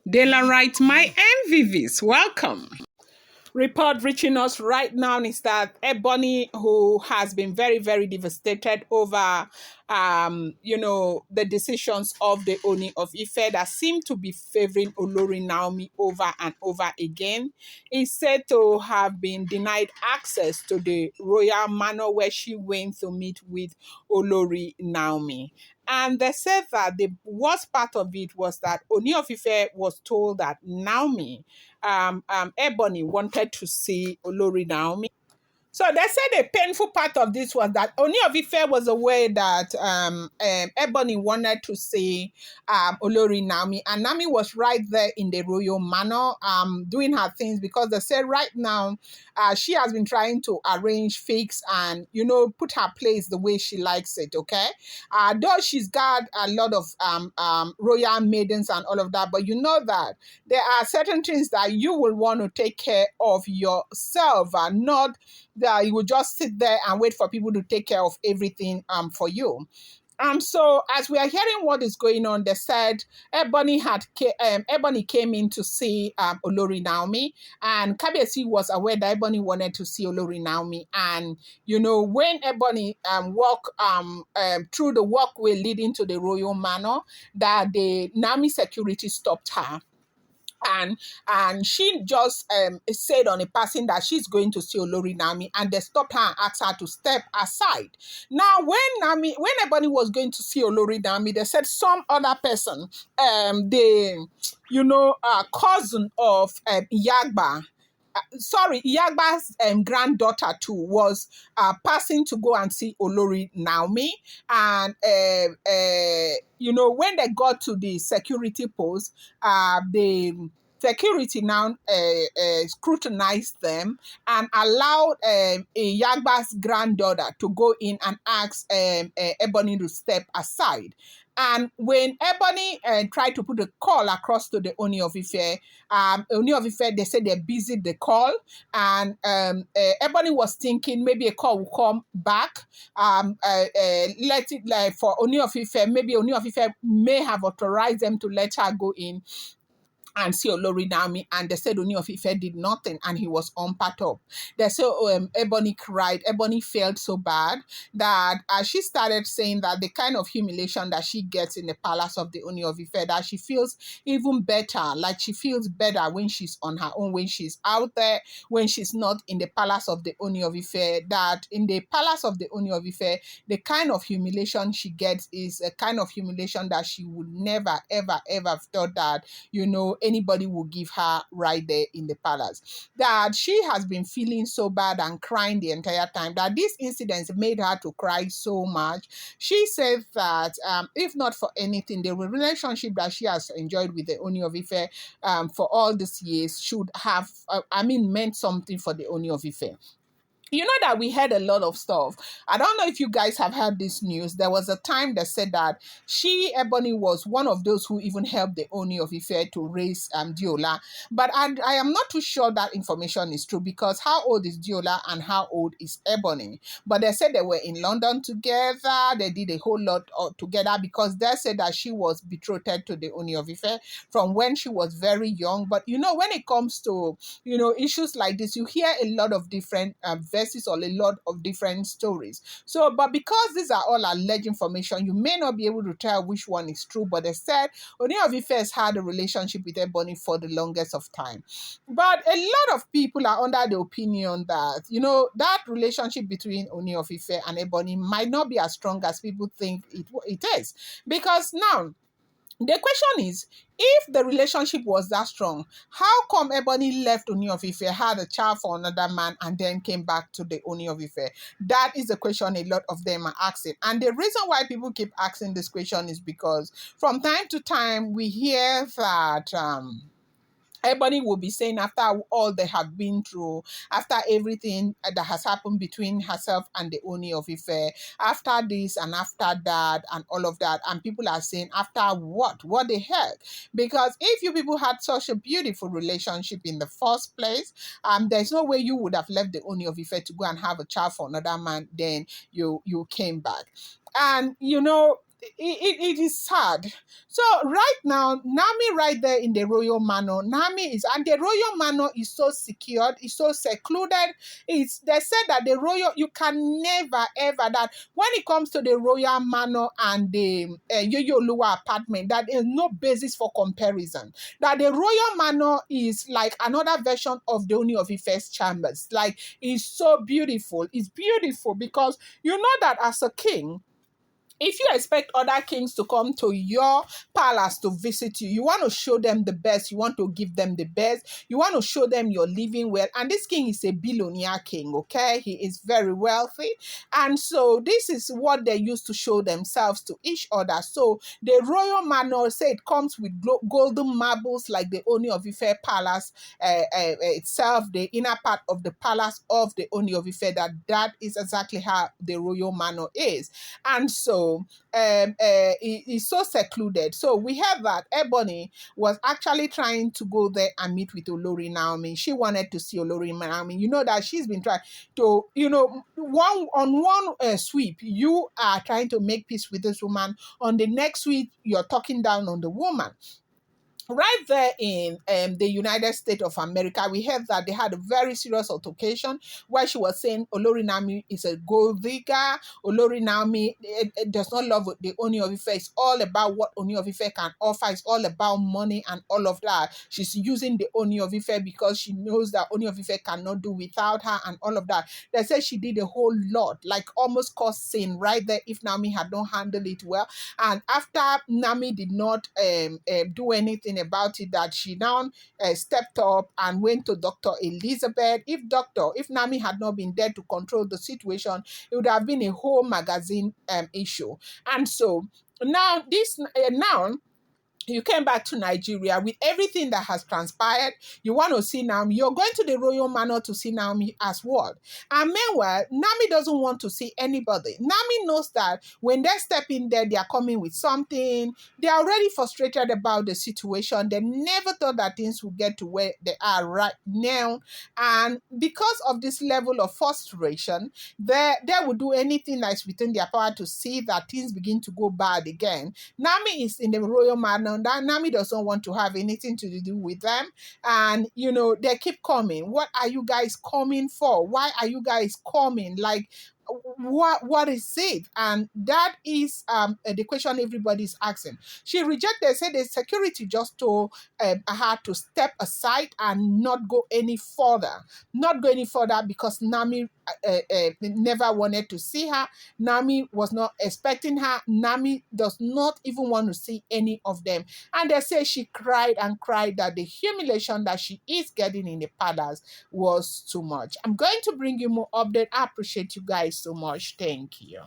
Daylight, my MVVs, welcome. Report reaching us right now is that Ebony, who has been very, very devastated over, the decisions of the Ooni of Ife that seem to be favoring Olori Naomi over and over again, is said to have been denied access to the royal manor where she went to meet with Olori Naomi. And they said that the worst part of it was that Ooni of Ife was told that Naomi Ebony wanted to see Olori Naomi. So they said a painful part of this was that Ooni of Ife was aware that Ebony wanted to see Olori Naomi, and Naomi was right there in the royal manor doing her things because they said right now she has been trying to arrange, fix, and put her place the way she likes it. Okay, though she's got a lot of royal maidens and all of that, but you know that there are certain things that you will want to take care of yourself and not that you will just sit there and wait for people to take care of everything for you. So as we are hearing what is going on, they said Ebony came in to see Olori Naomi, and Kabiyesi was aware that Ebony wanted to see Olori Naomi. And when Ebony walked through the walkway leading to the royal manor, that the Naomi security stopped her, and she just said on a passing that she's going to see Olori Naomi, and they stopped her and asked her to step aside. Now, when Ebony was going to see Olori Naomi, they said some other person, cousin of Iyagba. Iyagba's granddaughter too was passing to go and see Olori Naomi, and when they got to the security post, the security now scrutinized them and allowed Iyagba's granddaughter to go in and ask Ebony to step aside. And when Ebony tried to put a call across to the Ooni of Ife, Ooni of Ife, they said they busy the call, and Ebony was thinking maybe a call will come back. Let it like for Ooni of Ife, maybe Ooni of Ife may have authorized them to let her go in and see Olori Naomi, and they said Ooni of Ife did nothing and he was unperturbed. They said Ebony cried. Ebony felt so bad that she started saying that the kind of humiliation that she gets in the palace of the Ooni of Ife, that she feels even better, like she feels better when she's on her own, when she's out there, when she's not in the palace of the Ooni of Ife, that in the palace of the Ooni of Ife, the kind of humiliation she gets is a kind of humiliation that she would never, ever, ever thought that, anybody will give her right there in the palace. That she has been feeling so bad and crying the entire time, that this incident made her to cry so much. She said that if not for anything, the relationship that she has enjoyed with the Ooni of Ife for all these years should have, meant something for the Ooni of Ife. You know that we heard a lot of stuff. I don't know if you guys have heard this news. There was a time that said that Ebony, was one of those who even helped the Ooni of Ife to raise Diola. But I am not too sure that information is true, because how old is Diola and how old is Ebony? But they said they were in London together. They did a whole lot together, because they said that she was betrothed to the Ooni of Ife from when she was very young. But when it comes to issues like this, you hear a lot of different verses or a lot of different stories. So, but because these are all alleged information, you may not be able to tell which one is true. But they said Ooni of Ife has had a relationship with Ebony for the longest of time. But a lot of people are under the opinion that that relationship between Ooni of Ife and Ebony might not be as strong as people think it is, because now the question is, if the relationship was that strong, how come Ebony left Ooni of Ife, had a child for another man, and then came back to the Ooni of Ife? That is the question a lot of them are asking. And the reason why people keep asking this question is because from time to time we hear that Ebony will be saying, after all they have been through, after everything that has happened between herself and the Ooni of Ife, after this and after that and all of that, and people are saying, after what? What the heck? Because if you people had such a beautiful relationship in the first place, there's no way you would have left the Ooni of Ife to go and have a child for another man, then you came back. And it is sad. So right now, Nami right there in the royal manor, Nami is, and the royal manor is so secured, it's so secluded. It's, they said that the royal, you can never ever, that when it comes to the royal manor and the Yoyoluwa apartment, that is no basis for comparison. That the royal manor is like another version of the Ooni of Ife's chambers. Like, it's so beautiful. It's beautiful because you know that as a king, if you expect other kings to come to your palace to visit you, you want to show them the best. You want to give them the best. You want to show them you're living well. And this king is a billionaire king, okay? He is very wealthy. And so this is what they used to show themselves to each other. So the royal manor, say it comes with golden marbles like the Ooni of Ife palace itself, the inner part of the palace of the Ooni of Ife, that is exactly how the royal manor is. And so it's so secluded. So we have that Ebony was actually trying to go there and meet with Olori Naomi. She wanted to see Olori Naomi. You know that she's been trying to, one sweep, you are trying to make peace with this woman. On the next sweep, you're talking down on the woman. Right there in the United States of America, we heard that they had a very serious altercation where she was saying Olori Naomi is a gold digger. Olori Naomi does not love the Ooni of Ife. It's all about what Ooni of Ife can offer. It's all about money and all of that. She's using the Ooni of Ife because she knows that Ooni of Ife cannot do without her and all of that. They said she did a whole lot, like almost caused sin right there if Naomi had not handled it well. And after Naomi did not do anything about it, that she now stepped up and went to Dr. Elizabeth. If Naomi had not been there to control the situation, it would have been a whole magazine issue. And so now you came back to Nigeria with everything that has transpired. You want to see Naomi. You're going to the royal manor to see Naomi as well. And meanwhile, Naomi doesn't want to see anybody. Naomi knows that when they step in there, they are coming with something. They're already frustrated about the situation. They never thought that things would get to where they are right now. And because of this level of frustration, they will do anything that is within their power to see that things begin to go bad again. Naomi is in the royal manor. That Naomi doesn't want to have anything to do with them. And, they keep coming. What are you guys coming for? Why are you guys coming? Like, what is it? And that is the question everybody's asking. She rejected, said the security just told her to step aside and not go any further. Not go any further because Naomi never wanted to see her. Naomi was not expecting her. Naomi does not even want to see any of them. And they say she cried and cried that the humiliation that she is getting in the palace was too much. I'm going to bring you more update. I appreciate you guys so much. Thank you.